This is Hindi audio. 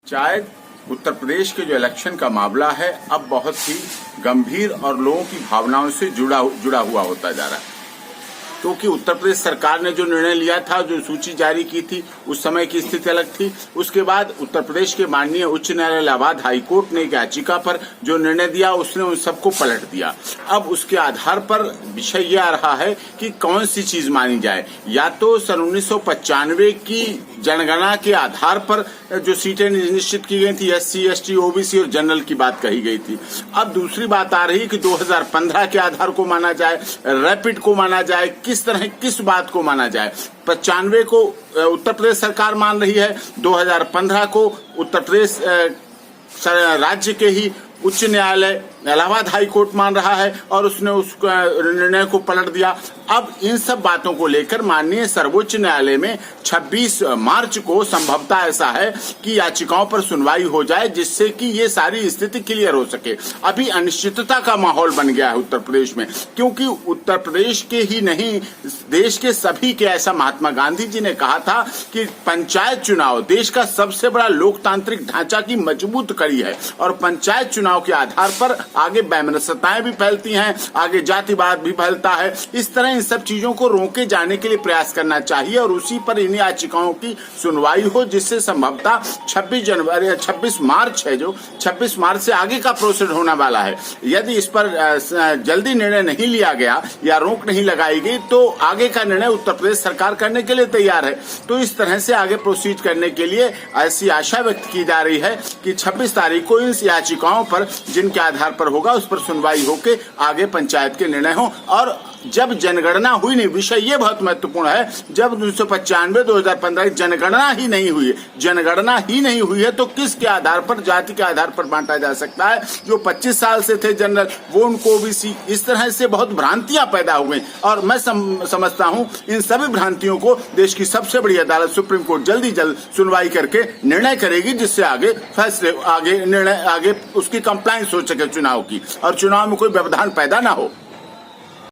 शायद उत्तर प्रदेश के जो इलेक्शन का मामला है अब बहुत ही गंभीर और लोगों की भावनाओं से जुड़ा हुआ होता जा रहा है, क्योंकि उत्तर प्रदेश सरकार ने जो निर्णय लिया था, जो सूची जारी की थी, उस समय की स्थिति अलग थी। उसके बाद उत्तर प्रदेश के माननीय उच्च न्यायालय इलाहाबाद हाईकोर्ट ने एक याचिका पर जो निर्णय दिया, उसने उन सबको पलट दिया। अब उसके आधार पर विषय ये आ रहा है कि कौन सी चीज मानी जाए। या तो सन 1995 की जनगणना के आधार पर जो सीटें निश्चित की गई थी, SC, ST, OBC और जनरल की बात कही गई थी। अब दूसरी बात आ रही कि 2015 के आधार को माना जाए, रैपिड को माना जाए, किस तरह किस बात को माना जाए। 95 को उत्तर प्रदेश सरकार मान रही है, 2015 को उत्तर प्रदेश राज्य के ही उच्च न्यायालय इलाहाबाद हाई कोर्ट मान रहा है और उसने उस निर्णय को पलट दिया। अब इन सब बातों को लेकर माननीय सर्वोच्च न्यायालय में 26 मार्च को संभवतः ऐसा है कि याचिकाओं पर सुनवाई हो जाए, जिससे कि ये सारी स्थिति क्लियर हो सके। अभी अनिश्चितता का माहौल बन गया है उत्तर प्रदेश में, क्योंकि उत्तर प्रदेश के ही नहीं देश के सभी के, ऐसा महात्मा गांधी जी ने कहा था कि पंचायत चुनाव देश का सबसे बड़ा लोकतांत्रिक ढांचा की मजबूत कड़ी है और पंचायत चुनाव के आधार पर आगे वैमनस्यताएं भी फैलती हैं, आगे जातिवाद भी फैलता है। इस तरह इन सब चीजों को रोके जाने के लिए प्रयास करना चाहिए और उसी पर इन याचिकाओं की सुनवाई हो, जिससे संभवतः 26 मार्च है, जो 26 मार्च से आगे का प्रोसेस होने वाला है। यदि इस पर जल्दी निर्णय नहीं लिया गया या रोक नहीं लगाई गई तो आगे का निर्णय उत्तर प्रदेश सरकार करने के लिए तैयार है। तो इस तरह से आगे प्रोसीड करने के लिए ऐसी आशा व्यक्त की जा रही है कि 26 तारीख को इन याचिकाओं पर, जिनके आधार पर होगा, उस पर सुनवाई होकर आगे पंचायत के निर्णय हो। और जब जनगणना हुई नहीं, विषय ये बहुत महत्वपूर्ण है, जब 1995 2015 जनगणना ही नहीं हुई है तो किसके आधार पर, जाति के आधार पर बांटा जा सकता है। जो 25 साल से थे जनरल, वो उनको OBC, इस तरह से बहुत भ्रांतियां पैदा हो गई। और मैं समझता हूं इन सभी भ्रांतियों को देश की सबसे बड़ी अदालत सुप्रीम कोर्ट जल्द सुनवाई करके निर्णय करेगी, जिससे आगे फैसले, आगे निर्णय, आगे उसकी कंप्लायंस हो सके चुनाव की और चुनाव में कोई व्यवधान पैदा ना हो।